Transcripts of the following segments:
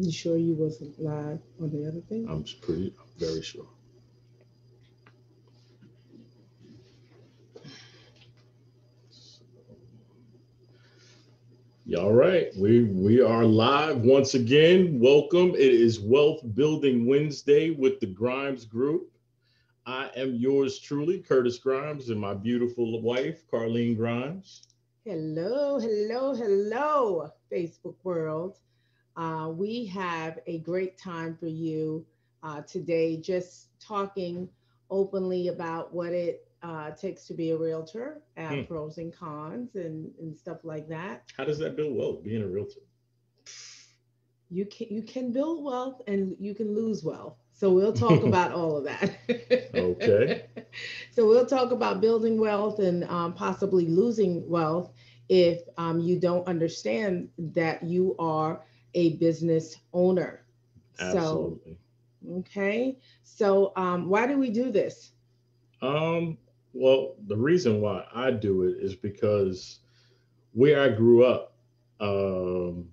You sure you wasn't live on the other thing? I'm very sure. Yeah, all right. We are live once again. Welcome. It is Wealth Building Wednesday with the Grimes Group. I am yours truly, Curtis Grimes, and my beautiful wife, Carlene Grimes. Hello, hello, hello, Facebook world. We have a great time for you today, just talking openly about what it takes to be a realtor, Hmm. pros and cons, and stuff like that. How does that build wealth, being a realtor? You can build wealth and you can lose wealth. So we'll talk about all of Okay. that. So we'll talk about building wealth and possibly losing wealth if you don't understand that you are a business owner. So, Absolutely. okay. So why do we do this? Um, well, the reason why I do it is because where I grew up, um,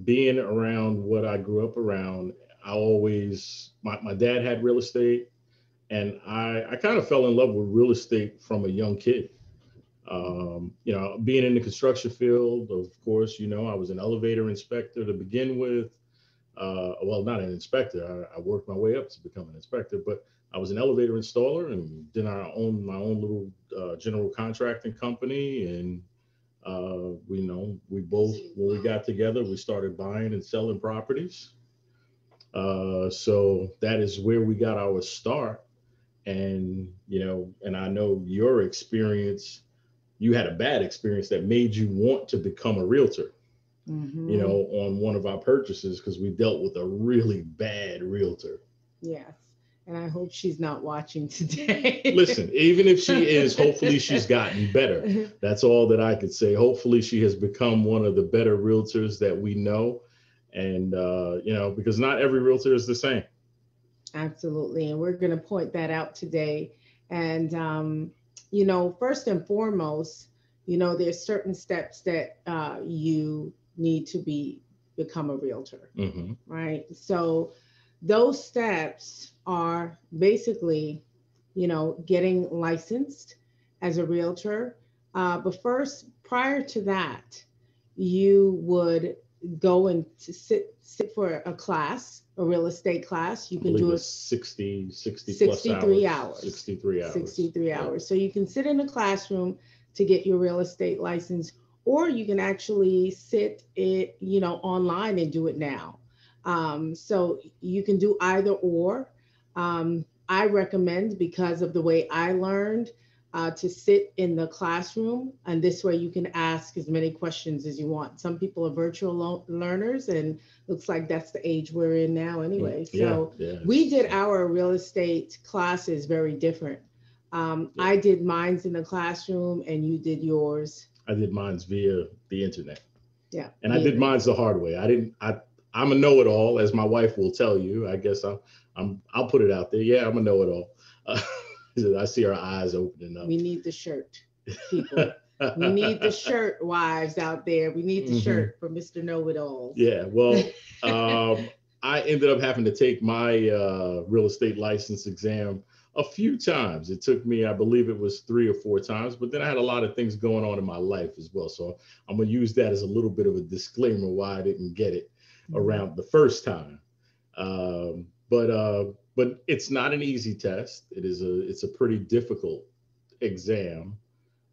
being around what I grew up around, my dad had real estate, and I kind of fell in love with real estate from a young kid. Being in the construction field, of course, I was an elevator inspector to begin with. Well, not an inspector. I worked my way up to become an inspector, but I was an elevator installer, and then I owned my own little general contracting company. And we both, when we got together, we started buying and selling properties. So that is where we got our start. And I know your experience. You had a bad experience that made you want to become a realtor, Hmm. on one of our purchases because we dealt with a really bad realtor. Yes. And I hope she's not watching Listen, today. even if she is, hopefully she's gotten better. That's all that I could say. Hopefully she has become one of the better realtors that we know. And, because not every realtor is the same. Absolutely. And we're going to point that out today. And, first and foremost, there's certain steps that you need to become a realtor, Hmm. right? So those steps are basically, getting licensed as a realtor. But first, prior to that, you would go and to sit for a class, a real estate class. You I can believe do it's it 60 plus 63 hours, hours. 63 hours. 63 Yeah. hours. So you can sit in a classroom to get your real estate license, or you can actually sit it, online and do it now. So you can do either or. I recommend, because of the way I learned, to sit in the classroom, and this way you can ask as many questions as you want. Some people are virtual learners, and looks like that's the age we're in now anyway. Yeah. So Yeah. we did our real estate classes very different. Yeah. I did mine's in the classroom, and you did yours, I did mine's via the internet. yeah, And I via did the mine's the internet. hard way. I didn't. I'm a know-it-all, as my wife will tell you. I guess I'll put it out there. Yeah, I'm a know-it-all. Uh, I see her eyes opening We up. need the shirt, people. We need the shirt, wives out there. We need the Hmm. shirt for Mr. Know It Alls. Yeah. Well, I ended up having to take my real estate license exam a few times. It took me, I believe it was 3 or 4 times, but then I had a lot of things going on in my life as well. So I'm gonna use that as a little bit of a disclaimer why I didn't get it Mhm. around the first time. But it's not an easy test. It's a pretty difficult exam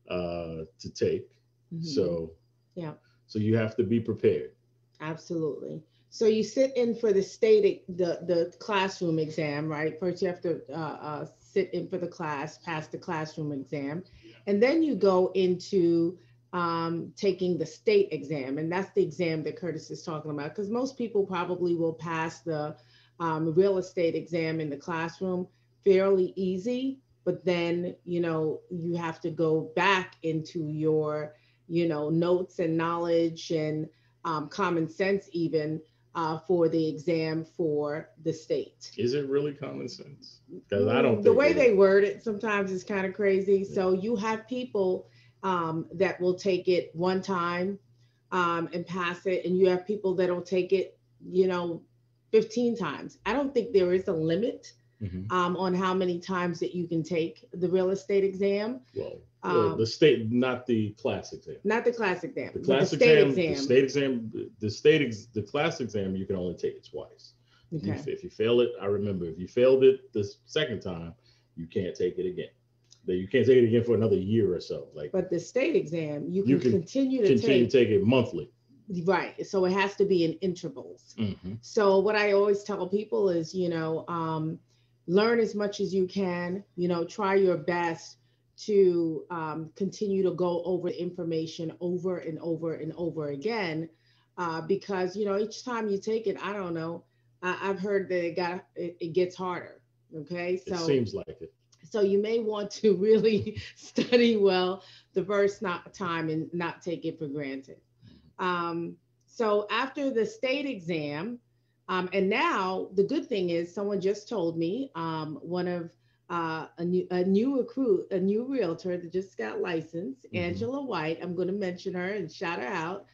to take. Mhm. So Yeah. so you have to be prepared. Absolutely. So you sit in for the state, the classroom exam, right? First, you have to sit in for the class, pass the classroom exam, and then you go into taking the state exam, and that's the exam that Curtis is talking about. Because most people probably will pass the real estate exam in the classroom fairly easy, but then you have to go back into your notes and knowledge and common sense even for the exam for the state. Is it really common sense? Because I don't The think way it is. they word it sometimes is kind of crazy. Yeah. So you have people that will take it one time and pass it, and you have people that'll take it you know, 15 times. I don't think there is a limit Hmm. on how many times that you can take the real estate exam. Well, the Um, state, not the class exam. Not the class exam, The but the class state exam, exam. the class exam, you can only take it twice. Okay. If you fail it, I remember if you failed it the second time, you can't take it again. That you can't take it again for another year or so. Like But the state exam, you you can can continue to continue to take, take it monthly. right. So it has to be in intervals. Hmm. So what I always tell people is, learn as much as you can, try your best to continue to go over the information over and over and over again. Because, each time you take it, I don't know, I've heard that it gets harder. Okay. It So seems like it. you may want to really study well the first not time and not take it for granted. Um, so after the state exam, and now the good thing is someone just told me, one of a new realtor that just got licensed, Hmm. Angela White. I'm going to mention her and shout her out.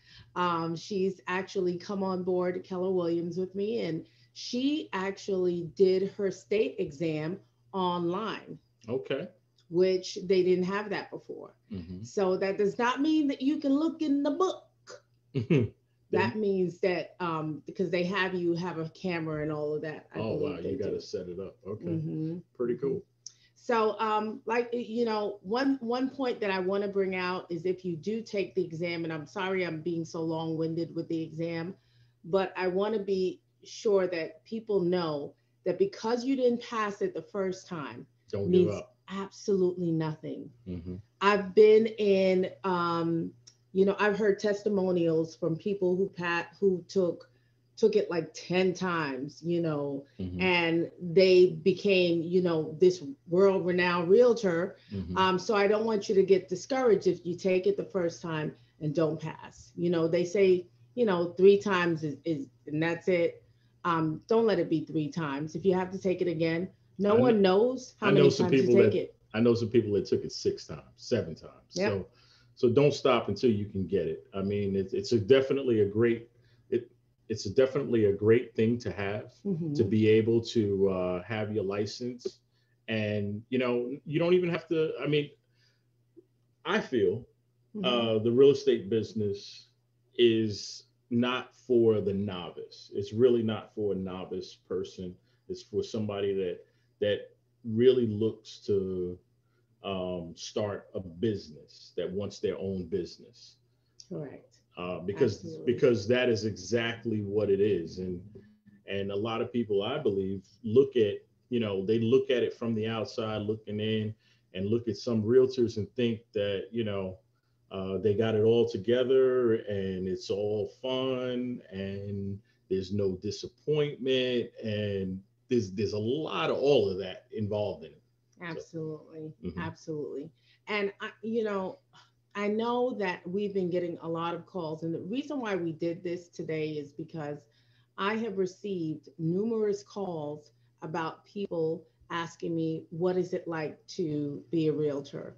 She's actually come on board Keller Williams with me, and she actually did her state exam online, Okay. which they didn't have that before. Hmm. So that does not mean that you can look in the book. Then, That means that because they have you have a camera and all of that, I oh wow, believe they you got to do. set it up. Okay. Hmm. Pretty Hmm. cool. So, like one point that I want to bring out is if you do take the exam, and I'm sorry I'm being so long-winded with the exam, but I want to be sure that people know that because you didn't pass it the first time Don't give means up. absolutely nothing. Hmm. I've been in, I've heard testimonials from people who took it like 10 times, Hmm. and they became, this world renowned realtor. Hmm. So I don't want you to get discouraged if you take it the first time and don't pass. They say, three times is and that's it. Don't let it be three times. If you have to take it again, no I know. one knows how I know many some times you people take that it. I know some people that took it 6 times, 7 times. Yep. So don't stop until you can get it. I mean, it's a definitely a great it it's a definitely a great thing to Hmm. be able to have your license, and you don't even have to. I mean, I feel Hmm. the real estate business is not for the novice. It's really not for a novice person. It's for somebody that really looks to start a business, that wants their own business, Correct. Absolutely. because that is exactly what it is. And a lot of people, I believe, look at they look at it from the outside looking in, and look at some realtors and think that they got it all together and it's all fun and there's no disappointment, and there's a lot of all of that involved in it. So. Absolutely. Mhm. Absolutely. And I know that we've been getting a lot of calls, and the reason why we did this today is because I have received numerous calls about people asking me, what is it like to be a realtor?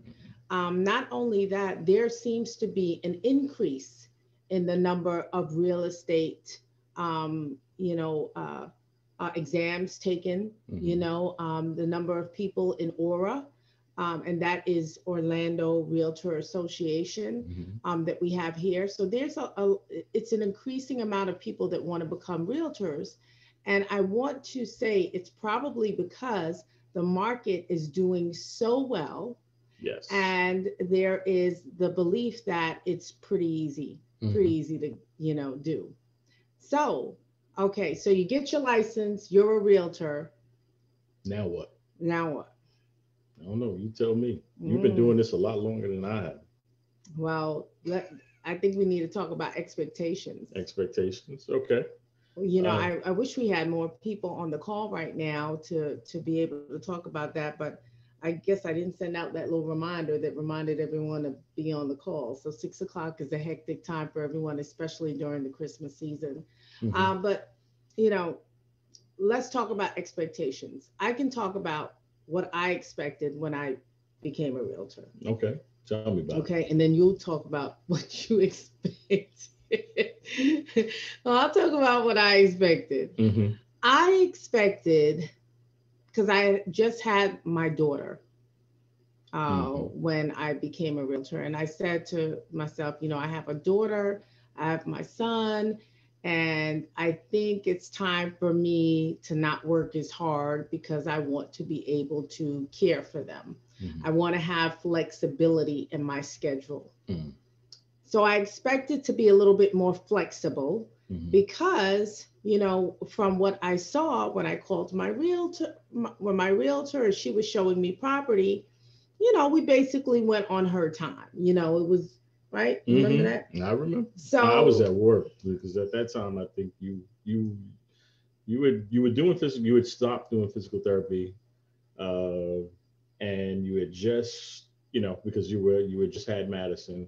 Not only that, there seems to be an increase in the number of real estate, um, you know, uh, exams taken, Mhm. the number of people in Aura, and that is Orlando Realtor Association, Mhm. that we have here. So there's it's an increasing amount of people that want to become realtors. And I want to say it's probably because the market is doing so well, Yes. and there is the belief that it's pretty Mhm. easy to, do. So, okay, so you get your license, you're a realtor. Now what? Now what? I don't know. You tell me. You've been Mm, doing this a lot longer than I have. well, I think we need to talk about expectations. Expectations. Okay. Uh, I wish we had more people on the call right now to be able to talk about that, but I guess I didn't send out that little reminder that reminded everyone to be on the call. So 6 o'clock is a hectic time for everyone, especially during the Christmas season. mhm. But you know, let's talk about expectations. I can talk about what I expected when I became a realtor. Okay. Tell me about it. Okay. And then you'll talk about what you expect. Well, I'll talk about what I expected. Mm-hmm. I expected, because I just had my daughter Mm-hmm. when I became a realtor. And I said to myself, I have a daughter, I have my son, and I think it's time for me to not work as hard because I want to be able to care for them. I want to have flexibility in my schedule. Mm-hmm. So I expected to be a little bit more flexible Mm-hmm. because, from what I saw when I called when my realtor, she was showing me property, we basically went on her time. It was right. Remember that? Mm-hmm. I remember. I was So, at work because at that time I think you were doing physical. You had stopped doing physical therapy, uh, and you had just because you had just had Madison.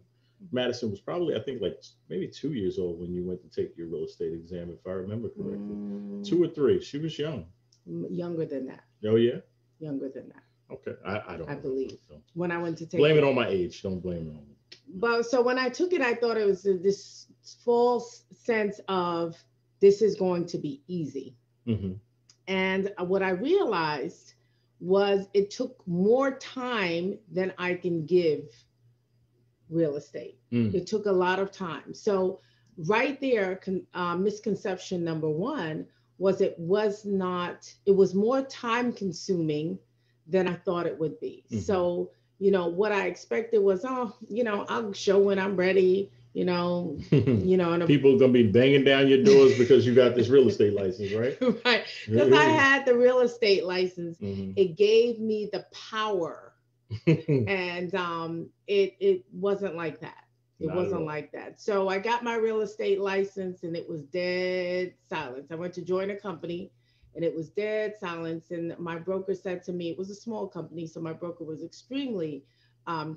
Madison was probably, I think, like maybe 2 years old when you went to take your real estate exam, if I remember correctly. mm, 2 or 3. She was young. younger than that. Oh yeah. Younger than that, Okay. I don't I remember. believe. So When I went to take blame it it. on my age. Don't blame it on me. But so when I took it, I thought it was this false sense of this is going to be easy. Mm-hmm. And what I realized was it took more time than I can give real estate. Mm. It took a lot of time. So, right there, misconception number one was it was more time consuming than I thought it would be. Mm-hmm. So, what I expected was, oh, I'll show when I'm ready, and People gonna be banging down your doors because you got this real estate license, right? right. Because I had the real estate license, Mm-hmm. it gave me the power, and it wasn't like that. It Not at wasn't all. like that. So I got my real estate license, and it was dead silence. I went to join a company, and it was dead silence. And my broker said to me, it was a small company, so my broker was extremely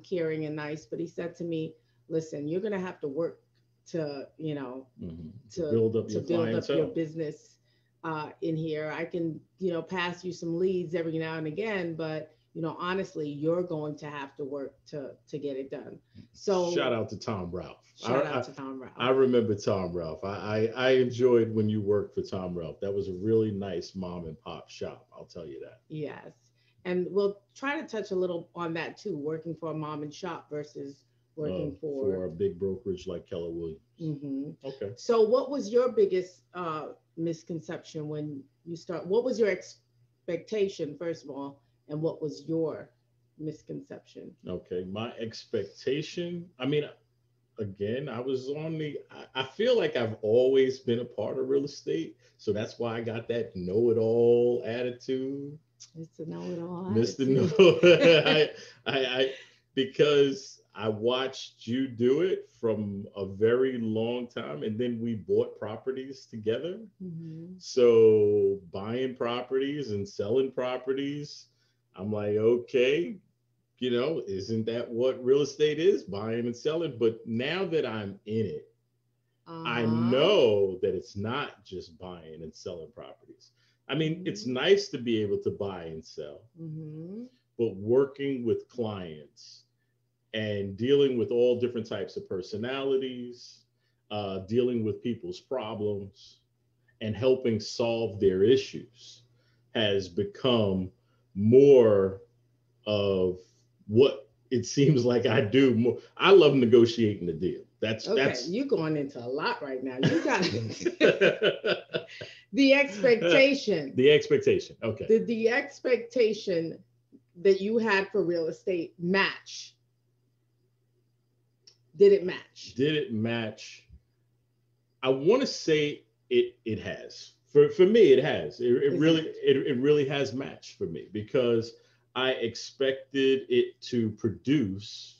caring and nice. But he said to me, "Listen, you're gonna have to work to Mm-hmm. To to build up to your build up your clientele. business in here. I can, pass you some leads every now and again, but honestly, you're going to have to work to get it done." Shout So out to Tom Ralph. I, shout out I to Tom I Ralph. remember Tom Ralph. I enjoyed when you worked for Tom Ralph. That was a really nice mom and pop shop. I'll tell you that. Yes, and we'll try to touch a little on that too, working for a mom and shop versus working for. For a big brokerage like Keller Williams. Hmm. Okay. So, what was your biggest misconception when you start? What was your expectation, first of all, and what was your misconception? Okay. My expectation. I mean, again, I was on the. I feel like I've always been a part of real estate, so that's why I got that know-it-all attitude. It's a know-it-all Mr. No, attitude. I, because I watched you do it from a very long time, and then we bought properties together. Hmm. So buying properties and selling properties, I'm like, okay, isn't that what real estate is? Buying and selling. But now that I'm in it, I Uh-huh. know that it's not just buying and selling properties. I mean, it's Hmm. nice to be able to buy and sell, Hmm. but working with clients and dealing with all different types of personalities, dealing with people's problems, and helping solve their issues has become more of what it seems like I do more. I love negotiating the deal. That's Okay, that's you're going into a lot right now. You got the expectation. the expectation. Okay. Did the expectation that you had for real estate match? Did it match? Did it match? I want to say it has. For me, it has. It It's really match. it really has matched for me because I expected it to produce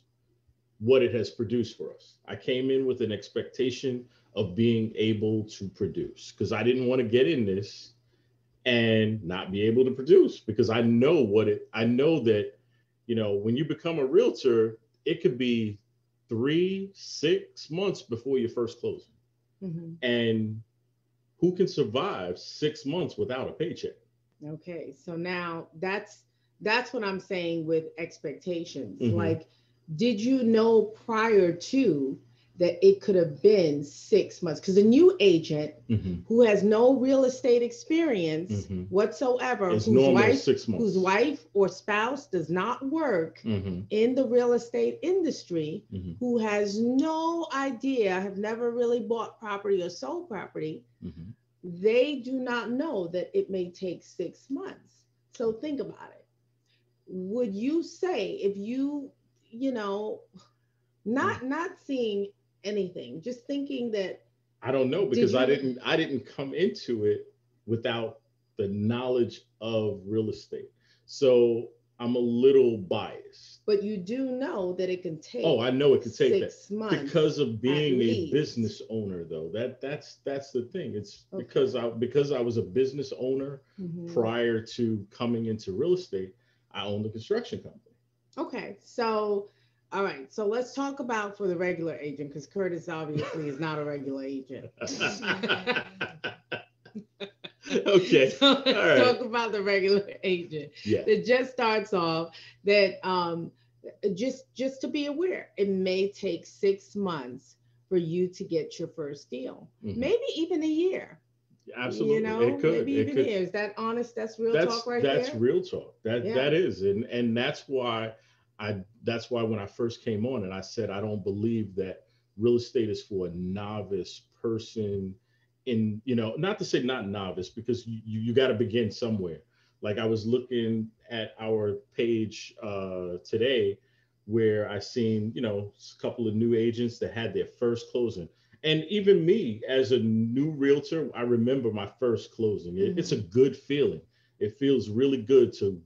what it has produced for us. I came in with an expectation of being able to produce because I didn't want to get in this and not be able to produce because I know that, when you become a realtor, it could be 3 6 months before your first closing. Hmm. And who can survive 6 months without a paycheck? Okay, so now that's what I'm saying with expectations. Mm-hmm. Like, did you know prior to that it could have been 6 months, because a new agent Mm-hmm. who has no real estate experience Mm-hmm. whatsoever, It's normal 6 months. whose wife or spouse does not work Mm-hmm. in the real estate industry, Mm-hmm. who has no idea, have never really bought property or sold property, Mm-hmm. they do not know that it may take 6 months. So think about it. Would you say, if you know, not seeing anything, just thinking that, I don't know, did because I you, didn't come into it without the knowledge of real estate. So I'm a little biased. but you do know that it can Oh, take I know it could take that 6 months because of at being a least. business owner, though. That's the thing. It's Okay. because I was a business owner Hmm. prior to coming into real estate. I owned a construction company. Okay. So, all right. So let's talk about for the regular agent, because Curtis obviously is not a regular agent. Okay. So All let's right. talk about the regular agent Yeah. that just starts off, that just to be aware, it may take 6 months for you to get your first deal, Hmm. maybe even a year. Absolutely. It could. Maybe It even a could. year. Is that honest? That's real talk right That's there. real talk. Yeah. That is, and that's why when I first came on and I said I don't believe that real estate is for a novice person. In, not to say not novice, because you got to begin somewhere. Like, I was looking at our page today, where I seen, a couple of new agents that had their first closing. And even me, as a new realtor, I remember my first closing. It's a Hmm. good feeling. It feels really good to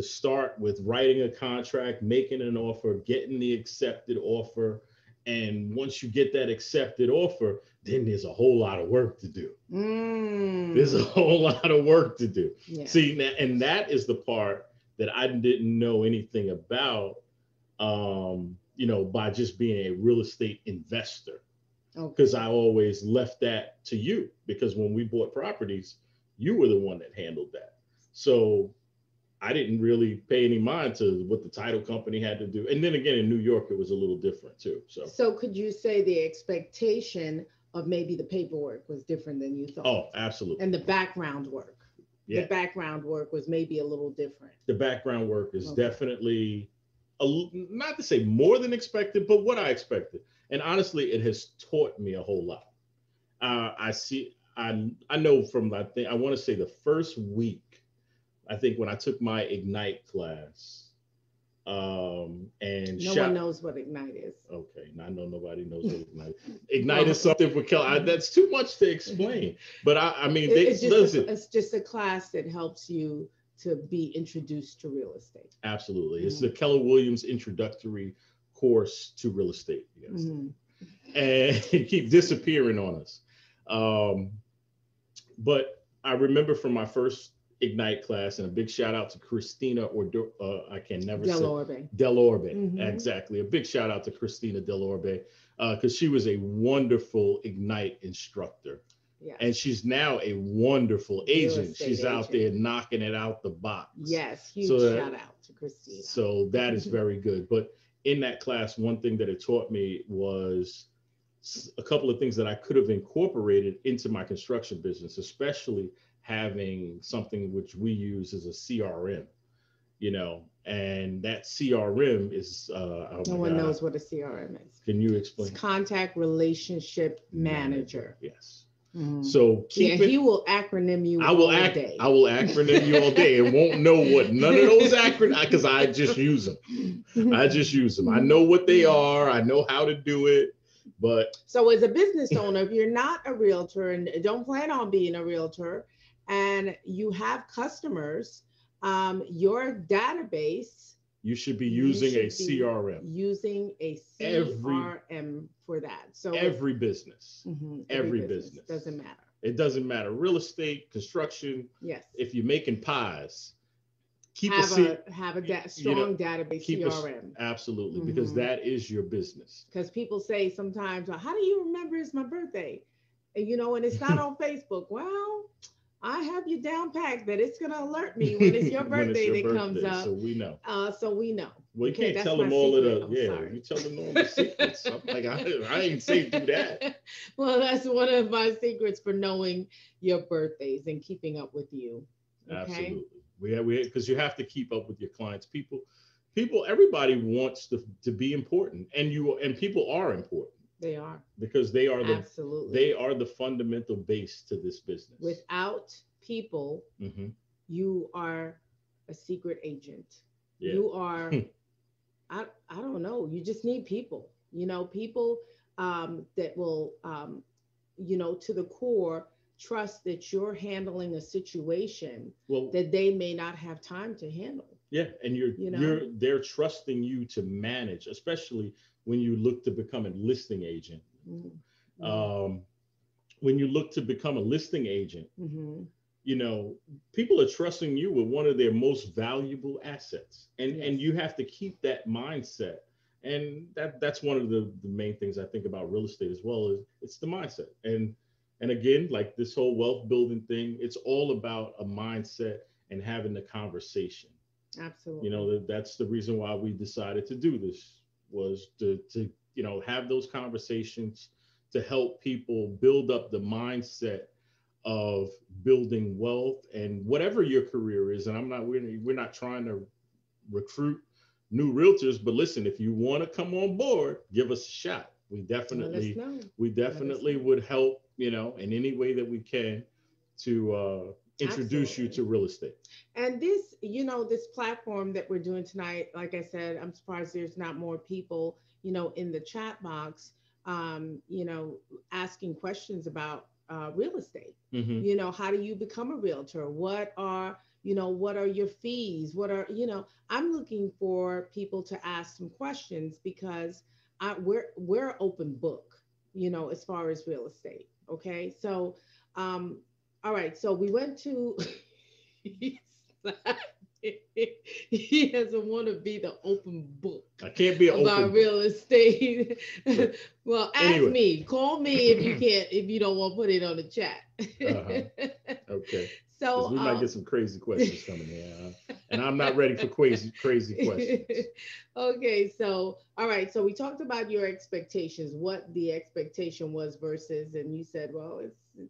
start with writing a contract, making an offer, getting the accepted offer. And once you get that accepted offer, then there's a whole lot of work to do. There's a Mm. whole lot of work to do. Yes. See, and that is the part that I didn't know anything about, by just being a real estate investor, because Okay. I always left that to you, because when we bought properties, you were the one that handled that. So I didn't really pay any mind to what the title company had to do. And then again, in New York, it was a little different too. So, So could you say the expectation of maybe the paperwork was different than you thought? oh, absolutely. And the background work. The Yeah. background work was maybe a little different. The background work is Okay. definitely, not to say more than expected, but what I expected. And honestly, it has taught me a whole lot. I see, I know from, I want to say the first week, I think when I took my Ignite class, and No one shot. knows what Ignite is. Okay, I know nobody knows what Ignite. Ignite is something for Kelly. That's too much to explain. But I mean, It's just listen. it's just a class that helps you to be introduced to real estate. Absolutely, it's the Mhm. Keller Williams introductory course to real estate. Yes, Mhm. and keep disappearing on us. Um, but I remember from my first Ignite class, and a big shout out to Christina, or I can never say Delorbe. Delorbe. Hmm. Exactly. A big shout out to Christina Delorbe, because she was a wonderful Ignite instructor. And Yes. she's now a wonderful Real agent. estate She's out agent. there knocking it out the box. Yes. So Huge shout out to Christina. that is very good. But in that class, one thing that it taught me was a couple of things that I could have incorporated into my construction business, especially having something which we use as a CRM, and that CRM is, oh No my one God, knows what a CRM is. can you It's explain? contact relationship Manager, manager. yes. Mhm. So Yeah, keep he it. will acronym you I all day. will acronym you all day and won't know what none of those acronyms, because I just use them. I just use them. I know what they are. I know how to do it. But So, as a business owner, if you're not a realtor and don't plan on being a realtor, and you have customers, your database, you should be you using a should be CRM. using a Every CRM for that. So, if every business, every every business business. doesn't matter. It doesn't matter. Real estate, construction. Yes. If you're making pies, keep a Have C. You know, strong database keep a CRM. absolutely, because that is your business. Because people say sometimes, "Well, how do you remember it's my birthday?" And it's not on Facebook. Well, I have you down packed that it's going to alert me when it's your When it's birthday your that comes birthday, so up. we know. So we know. Well, you Okay, can't that's tell my them all of secret. the, I'm yeah, sorry. you tell them all the secrets. I'm like, I ain't say do that. Well, that's one of my secrets for knowing your birthdays and keeping up with you. Okay, Absolutely. Because you have to keep up with your clients. Everybody wants to be important, and people are important they are. because Absolutely. they are the fundamental base to this business. Without people, Hmm. you are a secret agent. Yeah. You are, I don't know, you just need people, people that will, to the core, trust that you're handling a situation Well, that they may not have time to handle, yeah, and you know? they're trusting you to manage, especially when you look to become a listing agent. Mm-hmm. Mm-hmm. Um, when you look to become a listing agent, Mm-hmm. you know, people are trusting you with one of their most valuable assets, and Yes, you have to keep that mindset. And that's one of the main things I think about real estate as well, is it's the mindset. And again, like this whole wealth building thing, it's all about a mindset and having the conversation. You absolutely. know, that's the reason why we decided to do this, was to have those conversations to help people build up the mindset of building wealth and whatever your career is. And we're not trying to recruit new realtors, but listen, if you want to come on board, give us a shot. we Let us definitely know. we Let us definitely know. would help, in any way that we can to introduce you Absolutely. to real estate. And this platform that we're doing tonight, like I said, I'm surprised there's not more people, in the chat box, asking questions about real estate. Hmm. How do you become a realtor? What are your fees? I'm looking for people to ask some questions because we're open book, as far as real estate. Okay. So, um, all right. So we went to He's not- he doesn't want to be the open book I can't be an open about book. real estate. So Well, ask anyway. me. Call me if you can't, if you don't want to put it on the chat. Uh-huh. Okay. Because So, we might get some crazy questions coming here, and I'm not ready for crazy questions. okay, so all right, so we talked about your expectations, what the expectation was versus, and you said, well,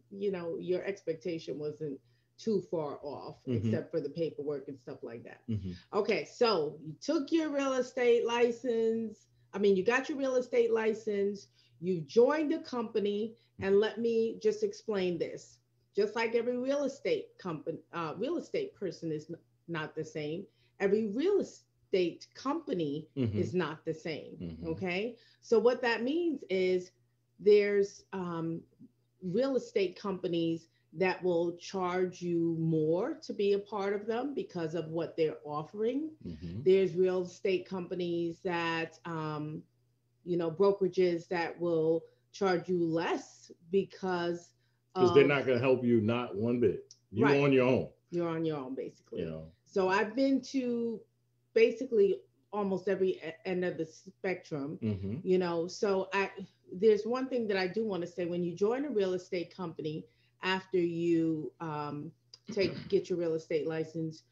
your expectation wasn't too far off, Hmm. except for the paperwork and stuff like that. Hmm. Okay, so you took your real estate license. I mean, you got your real estate license, you joined a company, and let me just explain this. Just like every real estate person is not the same. Every real estate company Hmm. is not the same. Hmm. Okay. So what that means is there's real estate companies that will charge you more to be a part of them because of what they're offering. Hmm. There's real estate companies that, brokerages that will charge you less because Because they're of, not going to help you, not one bit. You right, on your own. you're on your own You basically. know. So I've been to basically almost every end of the spectrum, Hmm. so there's one thing that I do want to say. When you join a real estate company, after you get your real estate license,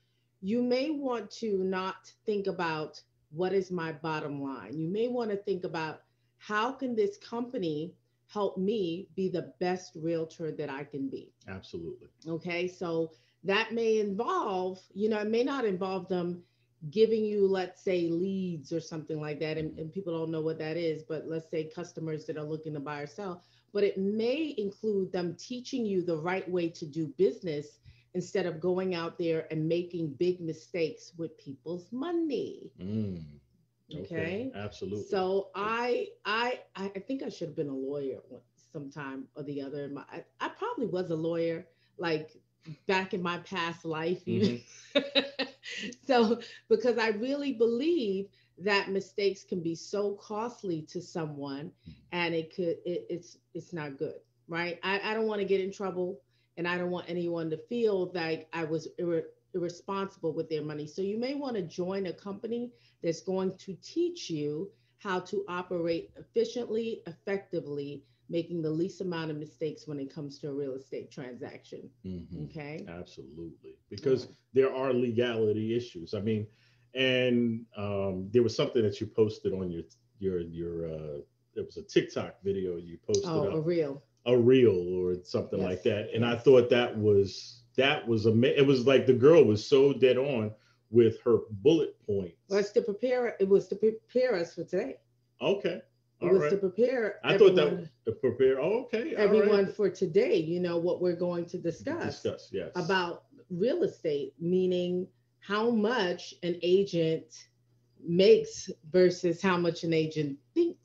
you may want to not think about what is my bottom line. You may want to think about how can this company help me be the best realtor that I can be. Absolutely. Okay, so that may involve, it may not involve them giving you, let's say, leads or something like that. And, Hmm. and people don't know what that is, but let's say customers that are looking to buy or sell. But it may include them teaching you the right way to do business instead of going out there and making big mistakes with people's money. Mm. Okay. Okay. Absolutely. So I think I should have been a lawyer sometime or the other. I probably was a lawyer, like back in my past life even. Hmm. So because I really believe that mistakes can be so costly to someone, and it's not good, right? I don't want to get in trouble, and I don't want anyone to feel like I was irresponsible with their money. So you may want to join a company that's going to teach you how to operate efficiently, effectively, making the least amount of mistakes when it comes to a real estate transaction. Hmm. Okay. Absolutely. All Because right. there are legality issues. I mean, And there was something that you posted on your it was a TikTok video you posted Oh, a up, real. a reel or something Yes, like that. And I yes. thought that was it was like the girl was so dead on with her bullet Well, points. it's to prepare. It was to prepare us for today. Okay, It all was to right. prepare I thought that everyone, prepare. Oh, okay, all right. everyone for today. You know what we're going to discuss Discuss. Yes, about real estate, meaning how much an agent makes versus how much an agent thinks,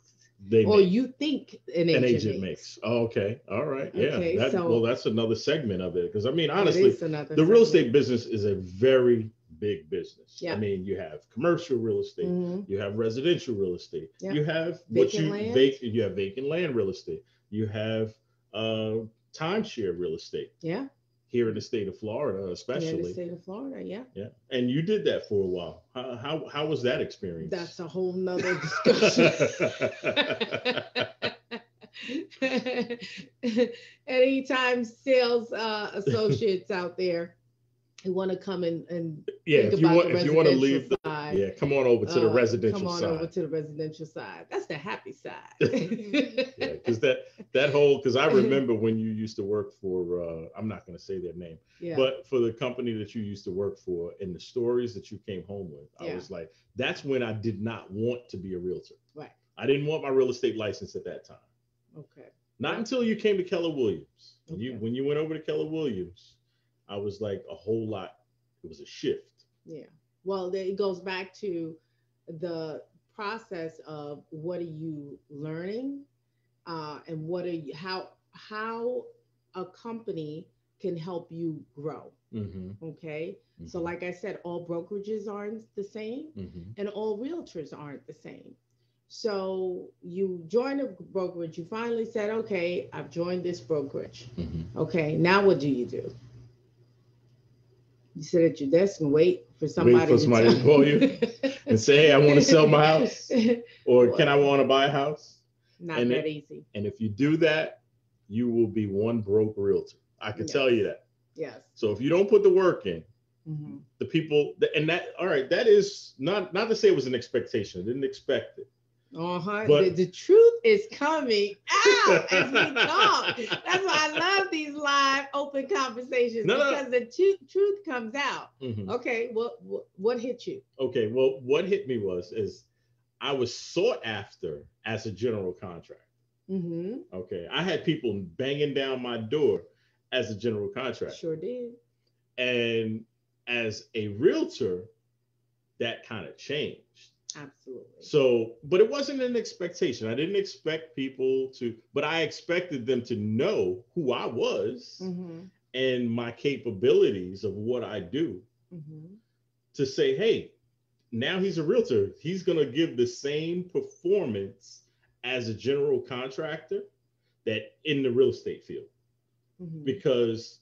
they or make. you think an An agent agent makes. makes. Oh, okay. All right. Yeah. Okay, That well, so that's another segment of it. Because I mean, that honestly, is another the real segment. estate business is a very big business. I Yeah. mean, you have commercial real estate, Hmm. you have residential real estate, Yeah. you have Vacant land. you have vacant land real estate, you have uh, timeshare real estate Yeah. here in the state of Florida, Here in the especially. state of Florida. Yeah. Yeah. And you did that for a while. How was that That's experience? a whole nother discussion. Anytime sales associates out there who want to come and Yeah, think about the if you want to residential leave the side, yeah, come on over to the come residential on over side. to the residential side. That's the happy side. Yeah, because that whole because I remember when you used to work for I'm not going to say their name, Yeah, but for the company that you used to work for and the stories that you came home with, I yeah, was like, that's when I did not want to be a realtor. right. I didn't want my real estate license at that time. Okay. Not Yeah. until you came to Keller Williams. Okay. When you went over to Keller Williams, I was like a whole lot. It was a shift. Yeah. Well, it goes back to the process of what are you learning, and what are you how a company can help you grow. Mm-hmm. Okay. So, Mm-hmm. like I said, all brokerages aren't the same Mm-hmm. and all realtors aren't the same. So, you join a brokerage, you finally said, okay, I've joined this brokerage. Mm-hmm. Okay. Now, what do? You sit at your desk and wait for Wait somebody for to somebody to call you and say, "Hey, I want to sell my house," tell. or "Can Well, I want to buy a house?" not And that easy. and if you do that, you will be one broke realtor. I can tell Yes. you that. Yes. So if you don't put the work in, Hmm. the people and that all right, that is not to say it was an expectation. I didn't expect it, Uh-huh. The, but the truth is coming out as we talk. That's why I love these live open conversations, no, no. because the truth comes out. Mhm. Okay, what hit you? Okay, well, what hit me is I was sought after as a general contractor. Mm-hmm. Okay, I had people banging down my door as a general contractor. Sure did. And as a realtor, that kind of changed. Absolutely. So, but it wasn't an expectation. I didn't expect people to, but I expected them to know who I was Mm-hmm. and my capabilities of what I do Mm-hmm. to say, hey, now he's a realtor. He's going to give the same performance as a general contractor that in the real estate field Mm-hmm. because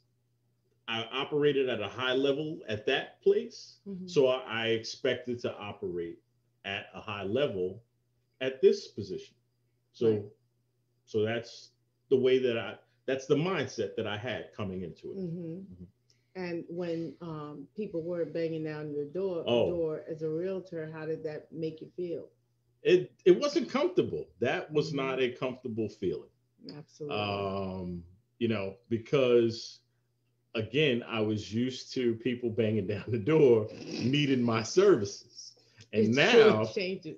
I operated at a high level at that place. Mm-hmm. So I expected to operate at a high level at this position. So Right. so that's the way that that's the mindset that I had coming into it. Mm-hmm. Mhm. And when people were banging down your Oh, door as a realtor, how did that make you feel? it wasn't comfortable. That was Mm-hmm. not a comfortable feeling. Absolutely. Um, because again, I was used to people banging down the door needing my services. And It sure now changes.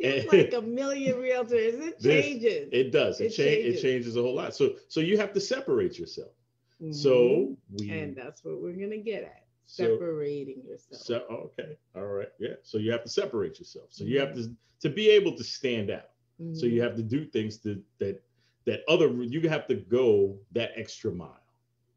Seems like and a million realtors. It this changes. it does. It It changes. changes a whole lot. So you have to separate yourself. Hmm. So And we that's what we're gonna get at. so Separating yourself. so okay. All right. Yeah. So you have to separate yourself. So you have Hmm. to be able to stand out. So you Hmm. have to do things that other you have to go that extra mile.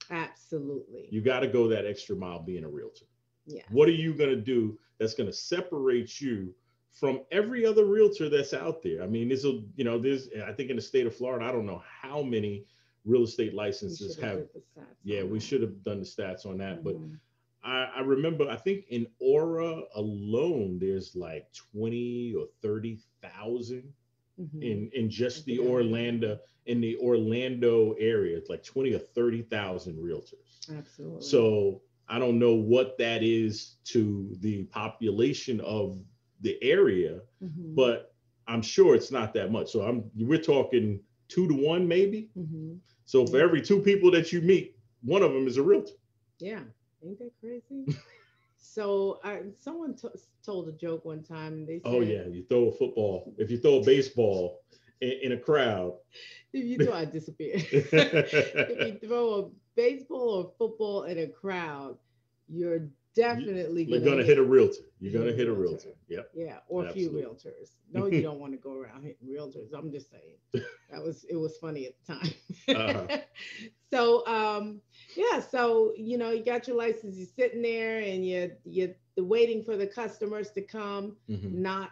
Absolutely. You got to go that extra mile being a realtor. Yes. What are you going to do that's going to separate you from every other realtor that's out there? I mean, there's I think in the state of Florida, I don't know how many real estate We licenses should have have. did the stats Yeah, on we that. should have done the stats on that, but Hmm. I remember I think in Aura alone, there's like 20 or 30,000 Hmm. in I just think I heard about that. in the Orlando area. It's like 20 or 30,000 realtors. Absolutely. So I don't know what that is to the population of the area, Mm-hmm. but I'm sure it's not that much. So we're talking 2 to 1 maybe. Mm-hmm. So for every 2 people that you meet, one of them is a realtor. Yeah, ain't that crazy? So someone told a joke one time. They Oh said, yeah, you throw a football. If you throw a baseball in a crowd, if you throw, I disappear. If you throw a baseball or football in a crowd, you're definitely you're gonna gonna hit a realtor. You're hit gonna a hit a realtor. realtor. Yep, Yeah, or a few absolutely. realtors. No, you don't want to go around hitting realtors. I'm just saying. It was funny at the Uh-huh. time. So yeah, so you got your license, you're sitting there and you're waiting for the customers to come. Hmm. Not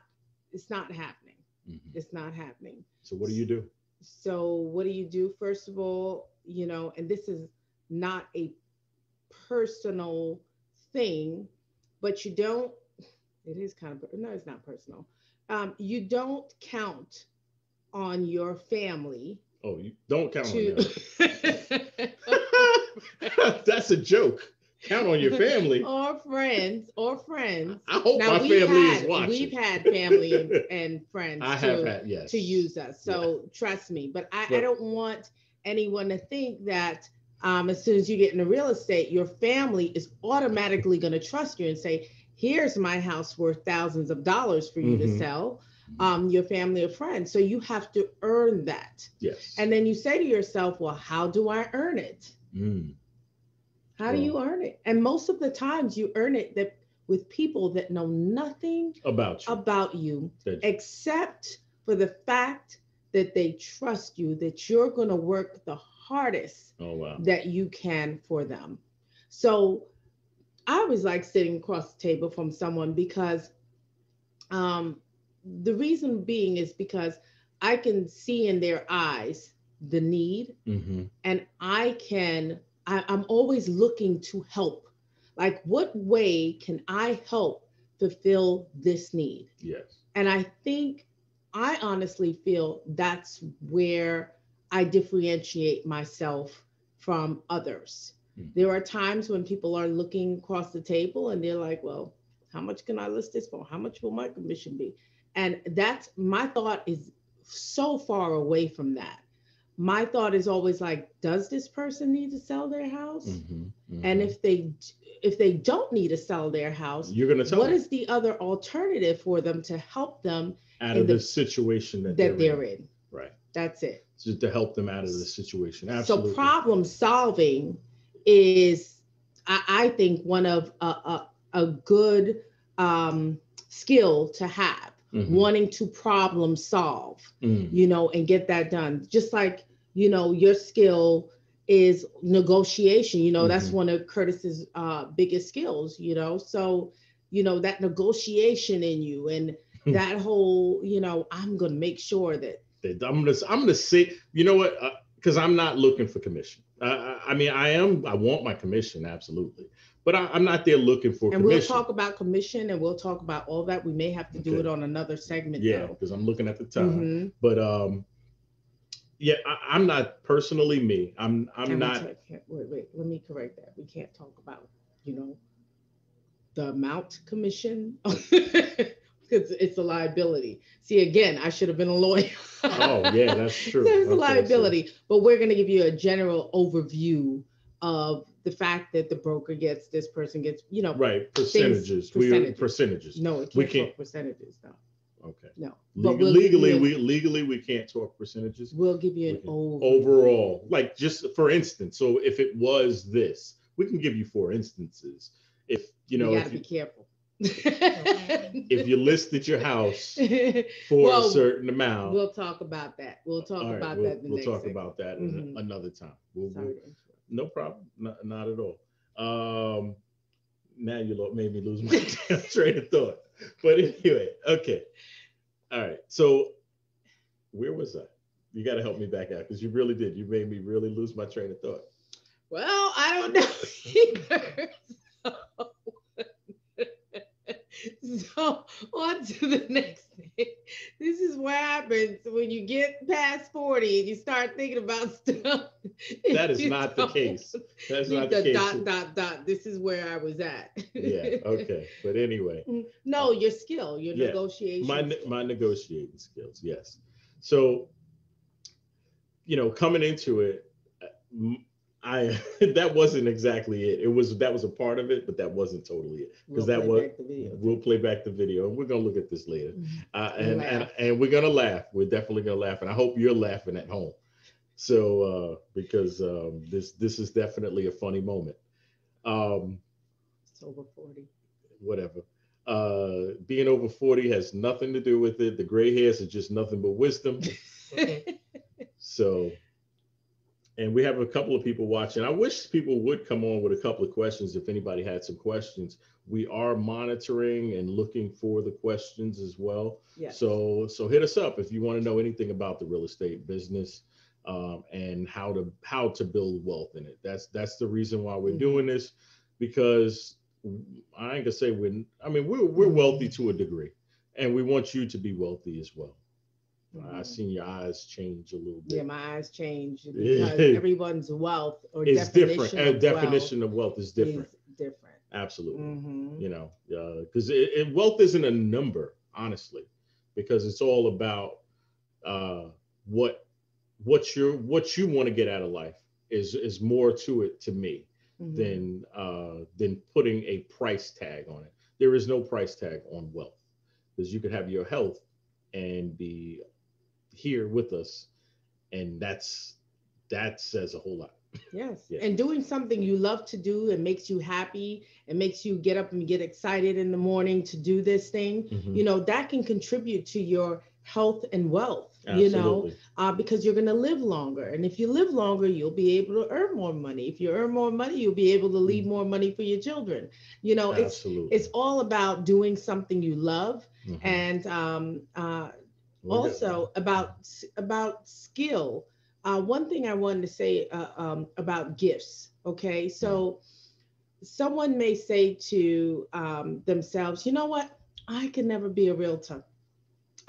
It's not happening. Hmm. It's not happening. So what do you do? So what do you do? First of all, and this is not a personal thing, but you don't, it is kind of, no, it's not personal. You don't count on your family Oh, you don't count on to them. That's a joke. Count on your family. or friends. I hope Now my family is watching. we've had family and friends I have had, yes. to use us. Yeah. So trust me, but I But don't want anyone to think that as soon as you get into real estate, your family is automatically going to trust you and say, here's my house worth thousands of dollars for you to mhm, sell. Your family or friends. So you have to earn that. yes. And then you say to yourself, well, how do I earn it? Mm, How do well, you earn it? And most of the times you earn it that with people that know nothing about you. about you That, except for the fact that they trust you, that you're going to work the hardest oh wow. that you can for them. So I always like sitting across the table from someone because um, the reason being is because I can see in their eyes the need, Hmm. and I'm always looking to help. Like, what way can I help fulfill this need? Yes. And I honestly feel that's where I differentiate myself from others. Hmm. There are times when people are looking across the table and they're like, well, how much can I list this for? How much will my commission be? And that's my thought is so far away from that. My thought is always like, does this person need to sell their house? Hmm. And Hmm. if they don't need to sell their house, You're gonna tell what them is the other alternative for them to help them out in of the the situation that that they're in. they're in? Right. That's it. Just to help them out of the situation. So Absolutely. problem solving is, I think, one of a good skill to have, Hmm. wanting to problem solve, Mm. and get that done. Just like, your skill is negotiation. That's Hmm. one of Curtis's biggest skills, so, that negotiation in you and that whole, I'm going to make sure that. I'm gonna say, you know what? Because I'm not looking for commission. I mean, I want my commission absolutely, but I'm not there looking for And we'll commission. talk about commission and we'll talk about all that. We may have to do it Okay. on another segment Yeah, though. because I'm looking at the time. Mm-hmm. But yeah, I'm not personally me. I'm And not. wait, let me correct that. We can't talk about, you know, the amount commission because it's a liability. See, again, I should have been a lawyer. Oh yeah, that's So true. it's a Okay, so liability, but we're going to give you a general overview of the fact that the broker gets, this person gets, right, things, percentages. percentages. Percentages. No, it We can't can't. talk percentages. No, Okay. no. But we'll give you Legally we can't talk percentages. we'll give you We an can overview. overall, like just for instance. So if it was this, we can give you 4 instances. If you We know, got to be careful. if you listed your house for a Well, certain amount, we'll talk about that. We'll talk all right, about that in the we'll next talk segment. about that Hmm. another time. Sorry to interrupt. No problem, not at all. Now made me lose my damn train of thought. But anyway, okay, all right. So where was I? You got to help me back out because you really did. You made me really lose my train of thought. Well, I don't know either. So on to the next thing. This is what happens when you get past 40 and you start thinking about stuff. That is You not the don't- case. That's Leave not the the case. dot, dot, dot. This is where I was at. Yeah. Okay. But anyway, No, your skill, your yeah, negotiation skill. my negotiating skills. Yes. So coming into it, I that wasn't exactly it. That was a part of it, but that wasn't totally it because We'll that play was back the video we'll too. play back the video and we're gonna look at this later, And laugh. and we're gonna laugh. We're definitely gonna laugh, and I hope you're laughing at home. So because this is definitely a funny moment. Um, It's over 40. Whatever. Being over 40 has nothing to do with it. The gray hairs are just nothing but wisdom. So, and we have a couple of people watching. I wish people would come on with a couple of questions if anybody had some questions. We are monitoring and looking for the questions as well. Yes. So hit us up if you want to know anything about the real estate business, and how to build wealth in it. That's the reason why we're doing this, because I ain't gonna say we're wealthy to a degree, and we want you to be wealthy as well. I seen your eyes change a little Yeah, bit. my eyes changed because everyone's wealth or It's different. definition of wealth Definition of wealth is different. is different. Absolutely. Mm-hmm. Because wealth isn't a number, honestly, because it's all about uh, what what you want to get out of life is more to it to me than putting a price tag on it. There is no price tag on wealth because you could have your health and be here with us, and that says a whole lot. Yes. Yeah. And doing something you love to do and makes you happy and makes you get up and get excited in the morning to do this thing, that can contribute to your health and wealth, Absolutely. because you're going to live longer. And if you live longer, you'll be able to earn more money. If you earn more money, you'll be able to leave more money for your children. Absolutely. It's all about doing something you love, and also about skill. One thing I wanted to say about gifts. Okay, so someone may say to themselves, you know what? I can never be a realtor.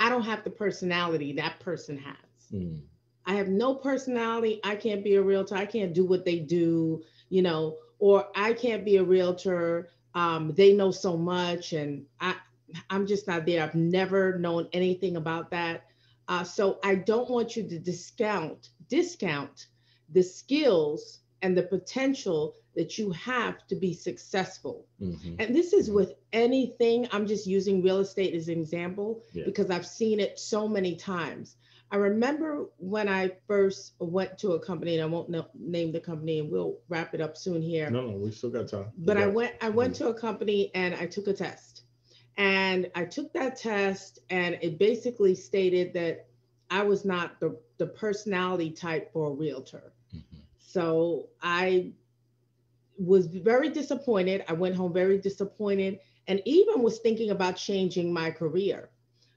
I don't have the personality that person has. I have no personality. I can't be a realtor. I can't do what they do, or I can't be a realtor. They know so much, and I'm just not there. I've never known anything about that. So I don't want you to discount the skills and the potential that you have to be successful. And this is with anything. I'm just using real estate as an example because I've seen it so many times. I remember when I first went to a company, and I won't name the company, and we'll wrap it up soon here. No, we still got time. But I went to a company and I took a test. And I took that test, and it basically stated that I was not the personality type for a realtor. So I was very disappointed. I went home very disappointed, and even was thinking about changing my career.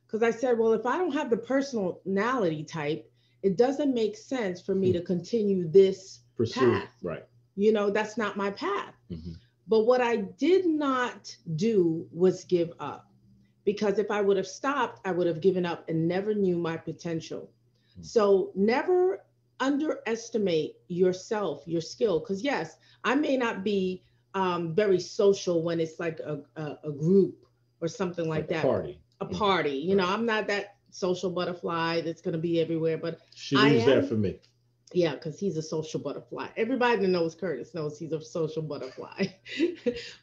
Because I said, well, if I don't have the personality type, it doesn't make sense for me to continue this path. Right. That's not my path. But what I did not do was give up, because if I would have stopped, I would have given up and never knew my potential. So never underestimate yourself, your skill. Because yes, I may not be very social when it's like a group or something like that. A party. Right. I'm not that social butterfly that's going to be everywhere, but she leaves that for me. Yeah, because he's a social butterfly. Everybody that knows Curtis knows he's a social butterfly.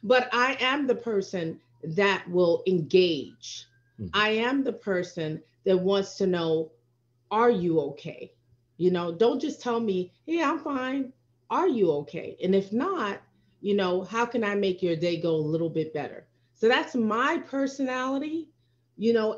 But I am the person that will engage. I am the person that wants to know, are you okay? Don't just tell me, hey, I'm fine. Are you okay? And if not, how can I make your day go a little bit better? So that's my personality,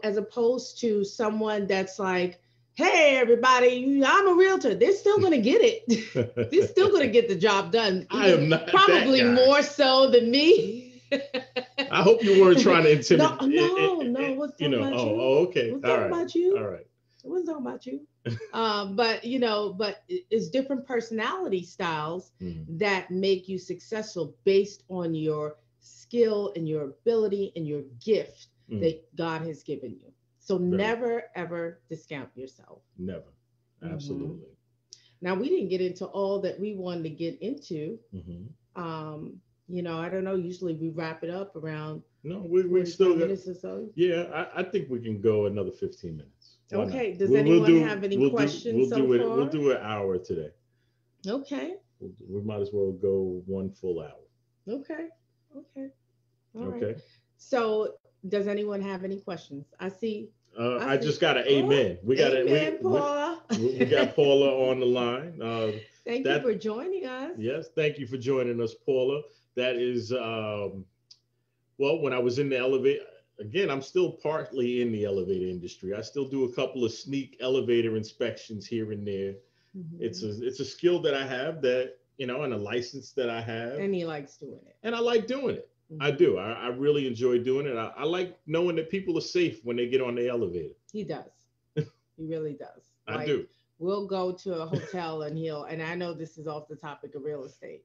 as opposed to someone that's like, hey, everybody, I'm a realtor. They're still going to get it. They're still going to get the job done. I am not probably that guy. More so than me. I hope you weren't trying to intimidate. No. What's talking about you? Okay. What's talking about you? All right. I wasn't talking about you. But it's different personality styles that make you successful based on your skill and your ability and your gift that God has given you. So never, ever discount yourself. Never. Absolutely. Now we didn't get into all that we wanted to get into. Hmm. I don't know. Usually we wrap it up around No, we still 45 got. minutes or so. Yeah, I think we can go another 15 minutes. Why not? Okay. Does anyone have any questions We'll so do it. We'll far? do an hour today. Okay. We might as well go one full hour. Okay. Okay. All right. Okay. So, does anyone have any questions? I see. I I see. just got an Oh, amen. We got it. amen, Paula. We got Paula on the line. Thank you for That joining us. Yes, thank you for joining us, Paula. That is well, when I was in the elevator, again, I'm still partly in the elevator industry. I still do a couple of sneak elevator inspections here and there. Mhm. It's a skill that I have that, and a license that I have, And he likes doing it. and I like doing it. I Mhm. do. I really enjoy doing it. I like knowing that people are safe when they get on the elevator. He does. He really does. I Like, do. we'll go to a hotel and I know this is off the topic of real estate,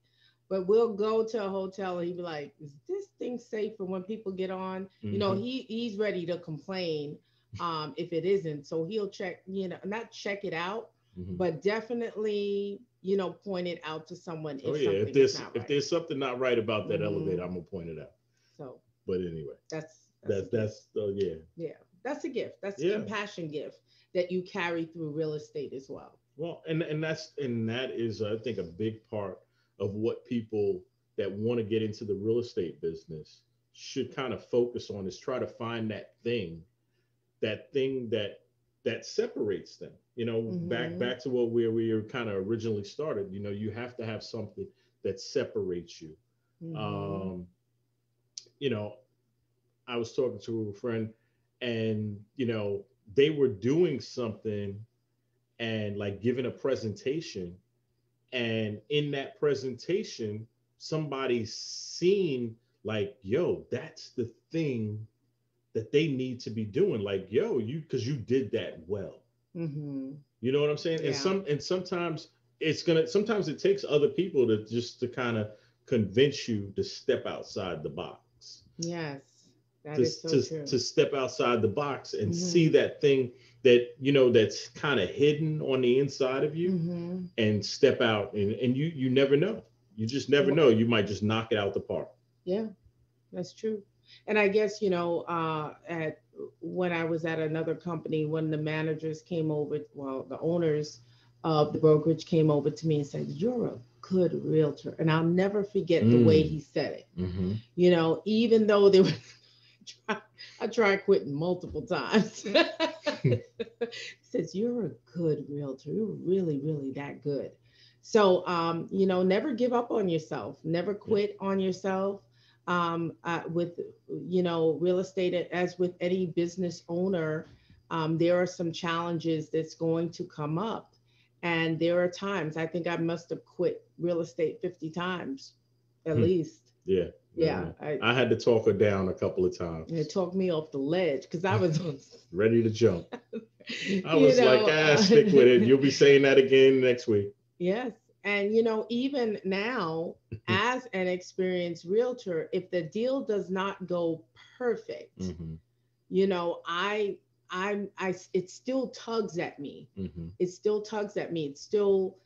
but we'll go to a hotel and he'd be like, is this thing safe for when people get on? Hmm. He's ready to complain if it isn't. So he'll check, not check it out, Hmm. but definitely, point it out to someone Oh if yeah, something is not if right. there's something not right about that elevator, Hmm. I'm gonna point it out. So But anyway, that's a gift. yeah. Yeah, that's a gift. That's a Yeah. compassion gift that you carry through real estate as well. Well, and that is, I think, a big part of what people that want to get into the real estate business should kind of focus on, is try to find that thing that separates them. Hmm. Back to what where we were kind of originally started. You have to have something that separates you. Hmm. Um, you know, I was talking to a friend, and they were doing something and like giving a presentation, and in that presentation somebody seen, like, yo, that's the thing that they need to be doing, like, yo, you, because you did that well. Hmm. You know what I'm saying? And Yeah. sometimes it takes other people to kind of convince you to step outside the box, Yes. That to is so to true. to step outside the box and see Hmm. that thing that's kind of hidden on the inside of you, Hmm. and step out, and you never know. You just never know. You might just knock it out the park. Yeah, that's true. And I guess, at when I was at another company, when the managers came over, well, the owners of the brokerage came over to me and said, "You're a good realtor." And I'll never forget the way Mm. he said it. Mm-hmm. Even though they were I tried quitting multiple times. He says, "You're a good realtor. You're really, really that good." So, never give up on yourself. Never Yeah. quit on yourself. With, real estate, as with any business owner, there are some challenges that's going to come up. And there are times, I think I must have quit real estate 50 times at Hmm. least. Yeah. Yeah, I had to talk her down a couple of it times. talked me off the ledge because I was on, Ready to jump. I you was like, know, stick with it. You'll be saying that again next week. yes. And, even now, as an experienced realtor, if the deal does not go perfect, Mm-hmm. it still tugs at me. Mm-hmm. It still tugs at me. It still,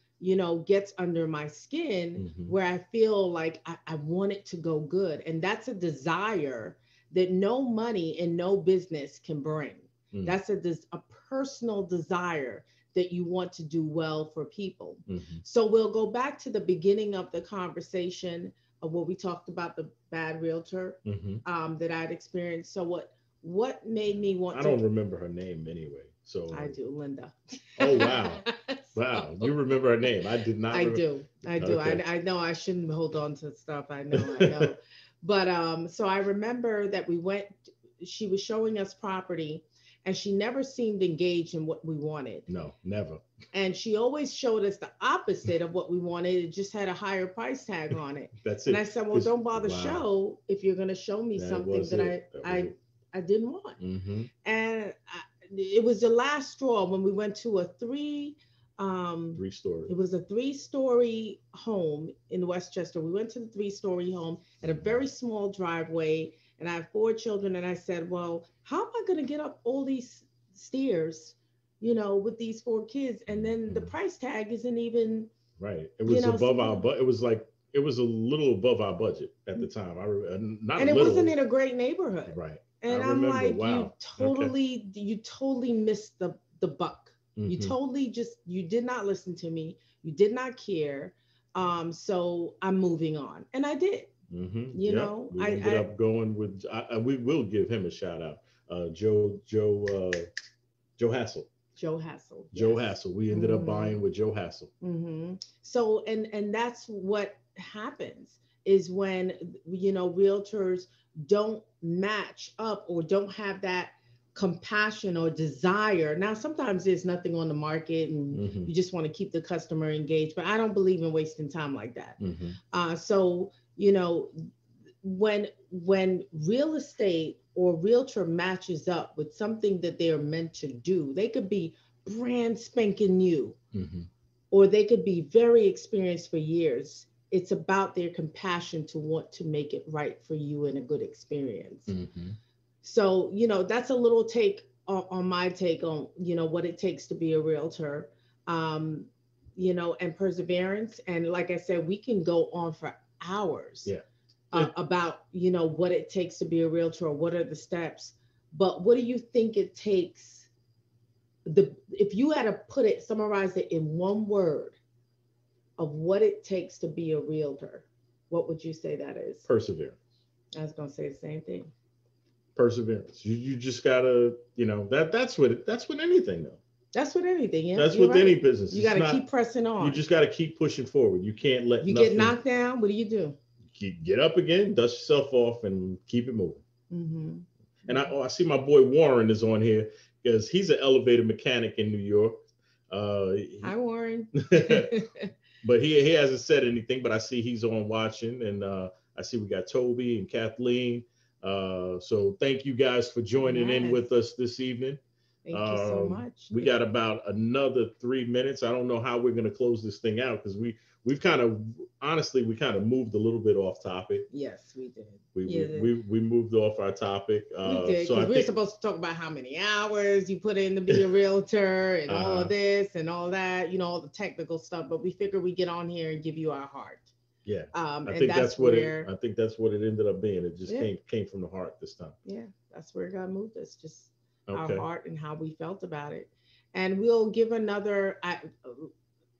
gets under my skin Mm-hmm. where I feel like I want it to go good. And that's a desire that no money and no business can bring. Mm-hmm. That's a personal desire that you want to do well for people. Mm-hmm. So we'll go back to the beginning of the conversation of what we talked about, the bad realtor Mm-hmm. that I'd experienced. So what made me want I to? don't remember her name anyway. So, I do, Linda. oh wow, wow, you So remember her name? I did not I remember. do. I do. Okay. I know I shouldn't hold on to stuff. I know. But so I remember that she was showing us property and she never seemed engaged in what we wanted. No, never. And she always showed us the opposite of what we wanted. It just had a higher price tag on it. That's And I it. said, well, It's don't bother wow. show if you're going to show me That something was that it. That was it. I didn't want. Mm-hmm. And it was the last straw when we went to um, 3 story. it was a 3-story home in Westchester. We went to the 3-story home at a very small driveway, and I have 4 children. And I said, well, how am I going to get up all these stairs, with these four kids, and then the Mhm. price tag isn't even, Right. It was above our small. but it was like it was a little above our budget at the time. Not a And it wasn't little. in a great neighborhood. Right. I And I'm remember. like, Wow. Okay. you totally missed the buck. You Hmm. totally just, you did not listen to me. You did not care. So I'm moving on. And I did, Hmm. you Yep. know, We ended up going with. We will give him a shout out. Joe Hassel. Joe Hassel. Joe Yes. Hassel. We ended up Hmm. buying with Joe Hassel. So, and that's what happens is when, realtors don't match up or don't have that compassion or desire. Now, sometimes there's nothing on the market and Hmm. you just want to keep the customer engaged, but I don't believe in wasting time like that. Hmm. So, when real estate or realtor matches up with something that they're meant to do, they could be brand spanking new, Hmm. or they could be very experienced for years. It's about their compassion to want to make it right for you and a good experience. Hmm. So, that's a little take on my take on, what it takes to be a realtor, um, and perseverance. And like I said, we can go on for hours Yeah. It, about, what it takes to be a realtor, or what are the steps. But what do you think it takes? If you had to summarize it in one word of what it takes to be a realtor, what would you say that is? perseverance. I was going to say the same thing. Perseverance. You just gotta, that's with anything though. That's with anything. Yep, That's you're with any right. business. You got It's to keep not. pressing You on. just got to keep pushing forward. You can't let You get nothing. knocked down. What do you do? Get up again, dust yourself off, and keep it moving. Mm-hmm. And I see my boy Warren is on here because he's an elevator mechanic in New York. Hi, Warren. But he hasn't said anything. But I see he's on watching, and I see we got Toby and Kathleen. So thank you guys for joining in Yes. with us this evening. Thank you so much. We got about another 3 minutes. I don't know how we're going to close this thing out because we've kind of honestly we kind of moved a little bit off topic. Yes, we did. We Yeah, we we, we moved off our topic. we did, So because I we were think supposed to talk about how many hours you put in to be a realtor and all of uh this and all that, all the technical stuff. But we figured we get on here and give you our heart. yeah. And that's where, I think that's what it ended up being. It just yeah, came from the heart this time. yeah, that's where God moved us, just our Okay. heart and how we felt about it. And we'll give another,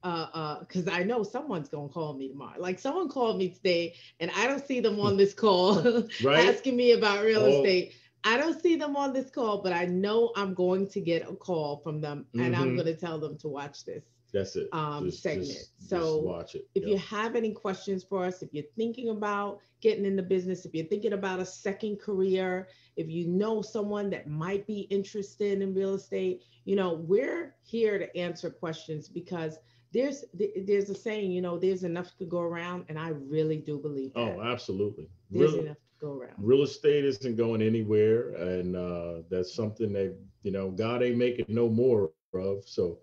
because I know someone's gonna call me tomorrow. Like someone called me today, and I don't see them on this call Right? asking me about real All estate. I don't see them on this call, but I know I'm going to get a call from them, and I'm mm-hmm. going to tell them to watch this That's it. segment. Just So watch it. if you Yep. have any questions for us, if you're thinking about getting in the business, if you're thinking about a second career, if you know someone that might be interested in real estate, we're here to answer questions, because there's a saying, there's enough to go around, and I really do believe Oh, that absolutely. there's enough to go around. Real estate isn't going anywhere, and that's something that God ain't making no more of. So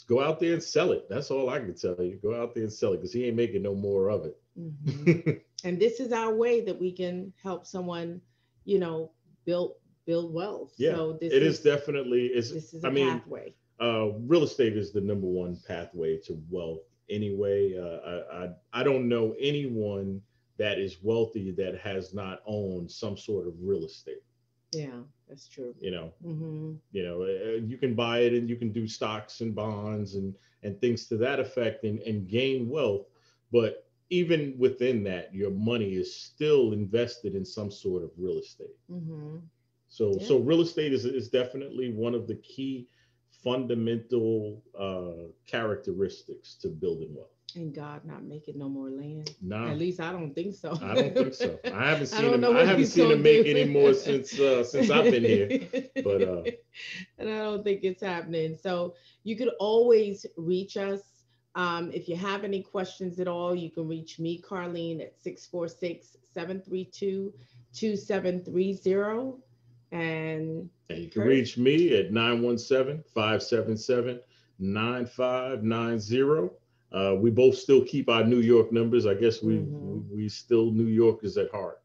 go out there and sell it. That's all I can tell you. Go out there and sell it because he ain't making no more of Hmm. it. And this is our way that we can help someone, you know, build build wealth. Yeah, So it is definitely. It's. this is I a mean, pathway. real estate is the number one pathway to wealth. Anyway, I don't know anyone that is wealthy that has not owned some sort of real estate. Yeah, that's true. You know, Hmm. you can buy it and you can do stocks and bonds and things to that effect and gain wealth, but even within that your money is still invested in some sort of real estate. Hmm. So Yeah. real estate is definitely one of the key fundamental characteristics to building wealth. And God not making no more land. At No, least I don't think so. I don't think so. I don't know I what haven't he's seen gonna him make any more do. since I've been here. But And I don't think it's happening. So you could always reach us. If you have any questions at all, you can reach me, Carlene, at 646-732-2730. And and you can Kurt, reach me at 917-577-9590. We both still keep our New York numbers. I guess hmm, we still New Yorkers at heart.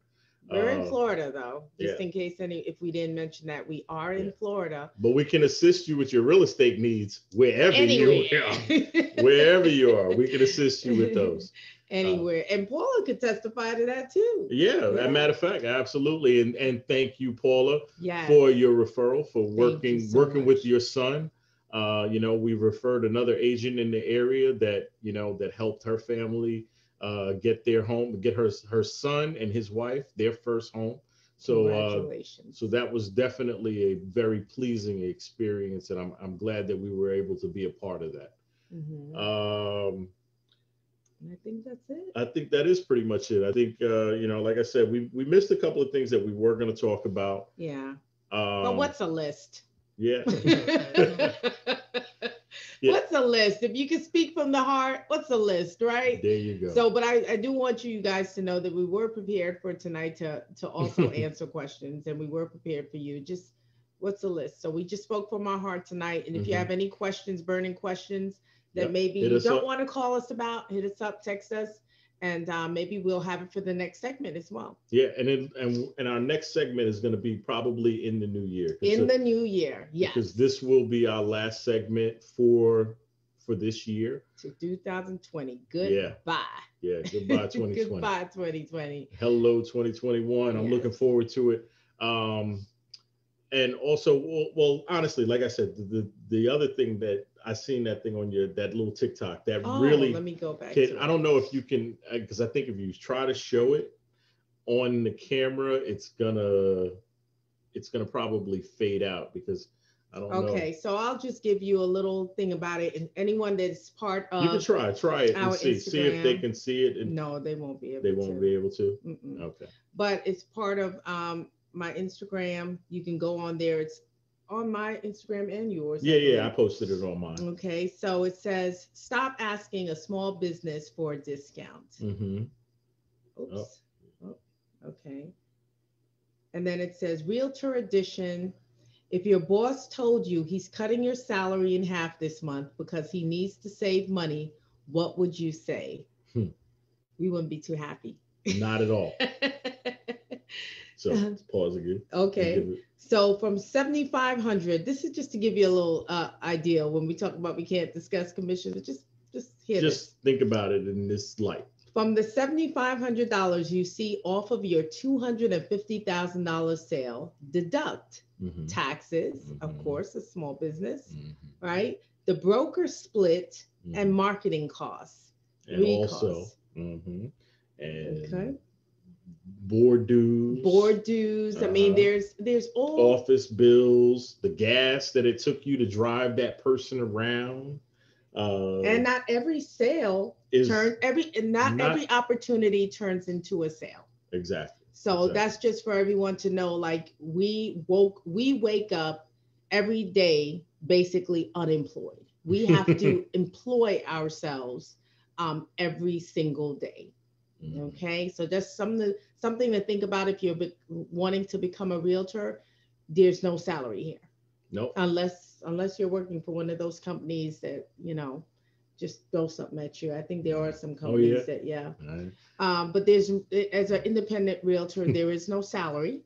We're in Florida though, Yeah, just in case if we didn't mention that we are yeah. in Florida. But we can assist you with your real estate needs wherever Anywhere. you are. Wherever you are, we can assist you with those. Anywhere. And Paula could testify to that too. Yeah, as a Yeah. matter of fact, absolutely. And thank you, Paula, Yes. for your referral, for Thank you so working with much. your son. We referred another agent in the area that, that helped her family get their home, get her son and his wife their first home. Congratulations. So that was definitely a very pleasing experience, and I'm glad that we were able to be a part of that. Mm-hmm. I think that's it. I think that is pretty much it. I think, like I said, we missed a couple of things that we were going to talk about. Yeah. But what's a list? Yeah. Yeah. What's a list? If you can speak from the heart, what's a list, right? There you go. So, but I do want you guys to know that we were prepared for tonight to also answer questions, and we were prepared for you. Just what's a list? So we just spoke from our heart tonight. And if you have any questions, burning questions that maybe you don't want to call us about, hit us up, text us, and maybe we'll have it for the next segment as well. Yeah, and our next segment is going to be probably in the new year. In the new year, yes. Because this will be our last segment for this year. To 2020. Goodbye. Yeah, goodbye 2020. Goodbye 2020. Hello 2021. I'm looking forward to it. And also, well, honestly, like I said, the other thing that I seen that thing on that little TikTok that really. Let me go back to it. I don't know if you can, because I think if you try to show it on the camera, it's gonna probably fade out because I don't know. Okay, so I'll just give you a little thing about it, and anyone that's part of you can try it and see if they can see it. No, they won't be able. They won't be able to. Mm-mm. Okay. But it's part of my Instagram. You can go on there. It's on my Instagram and yours. Yeah, I posted it on mine. Okay, so it says, stop asking a small business for a discount. Mm-hmm. Oops. Oh, okay. And then it says, Realtor Edition. If your boss told you he's cutting your salary in half this month because he needs to save money, what would you say? We wouldn't be too happy. Not at all. So let's pause again. Okay. So from 7,500, this is just to give you a little idea when we talk about we can't discuss commissions. Just think about it in this light. From the $7,500 you see off of your $250,000 sale, deduct taxes, of course, a small business, right? The broker split and marketing costs. And also, and board dues. I mean, there's all office bills, the gas that it took you to drive that person around. And not every sale every opportunity turns into a sale. Exactly. So that's just for everyone to know, like we wake up every day basically unemployed. We have to employ ourselves every single day. Okay, so that's something to think about if you're wanting to become a realtor. There's no salary here. Nope. Unless you're working for one of those companies that just throw something at you. I think there are some companies that right. But there's, as an independent realtor, there is no salary.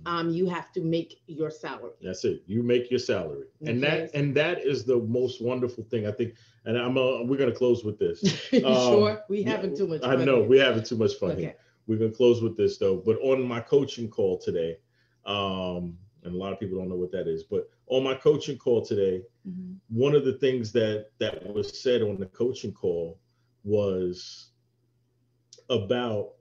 You have to make your salary. That's it. You make your salary, okay. and that is the most wonderful thing, I think. And we're gonna close with this. Sure, we having too much fun. I know we're having too much fun here. We're gonna close with this though. But on my coaching call today, and a lot of people don't know what that is, but on my coaching call today, one of the things that was said on the coaching call was about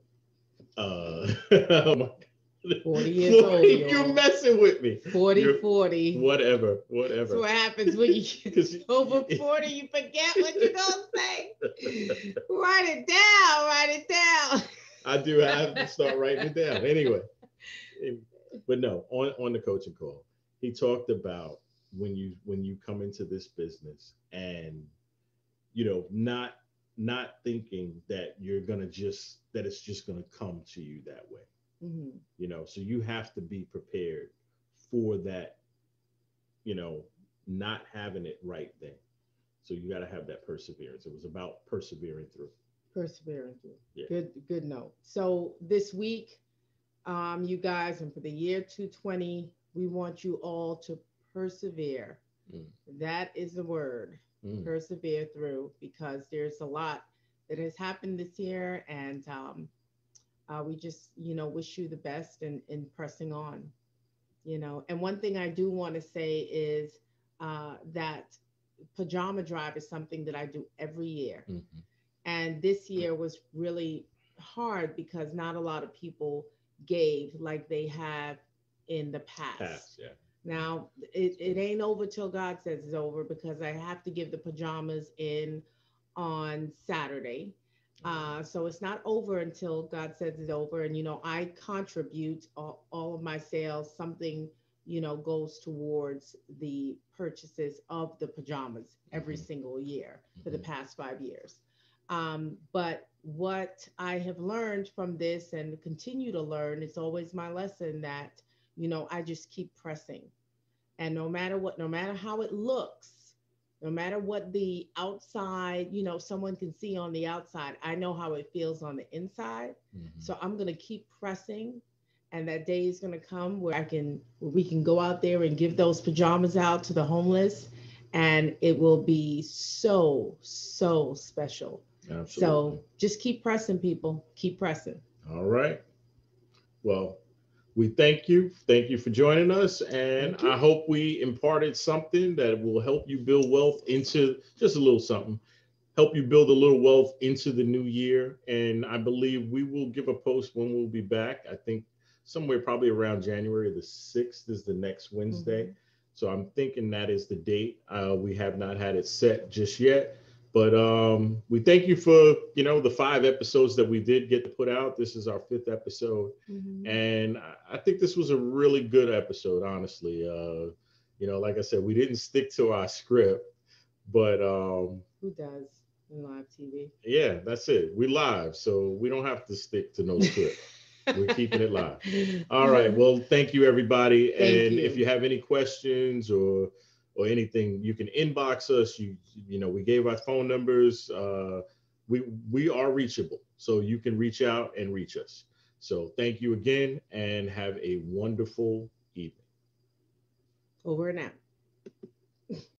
40 years old. You're messing with me. 40. Whatever. That's what happens when you get over 40. You forget what you're going to say. Write it down. I do. I have to start writing it down. Anyway. But no, on the coaching call, he talked about when you come into this business and, not thinking that it's just going to come to you that way. So you have to be prepared for that, not having it right then. So you got to have that perseverance. It was about persevering through. Yeah. Good note. So this week You guys, and for the year 220, we want you all to persevere. Mm, That is the word, mm. persevere through, because there's a lot that has happened this year, and we just, wish you the best in pressing on. And one thing I do want to say is that pajama drive is something that I do every year. Mhm. And this year was really hard because not a lot of people gave like they have in the past. Pass, yeah. Now, it ain't over till God says it's over, because I have to give the pajamas in on Saturday. All So it's not over until God says it's over. And, I contribute all of my sales, something, goes towards the purchases of the pajamas right. every single year for the Hmm. past 5 years. But what I have learned from this and continue to learn, it's always my lesson that, I just keep pressing. And no matter what, no matter how it looks, no matter what the outside, someone can see on the outside, I know how it feels on the inside. Hmm. So I'm going to keep pressing. And that day is going to come where we can go out there and give those pajamas out to the homeless. And it will be so, so special. Absolutely. So just keep pressing, people. Keep pressing. All right. Well, we thank you. Thank you for joining us. And Thank I you. hope we imparted something that will help you build wealth into just a little something, help you build a little wealth into the new year. And I believe we will give a post when we'll be back. I think somewhere probably around January the 6th is the next Wednesday. Hmm. So I'm thinking that is the date. We have not had it set just yet. But we thank you for, the 5 episodes that we did get to put out. This is our 5th episode. Hmm. And I think this was a really good episode, honestly. Like I said, we didn't stick to our script, but Who does in live TV? yeah, that's it. We live, so we don't have to stick to no script. We're keeping it live. All right. Well, thank you, everybody. Thank And if you. you have any questions or anything, you can inbox us. We gave our phone numbers. We are reachable, so you can reach out and reach us. So thank you again, and have a wonderful evening. Over and out.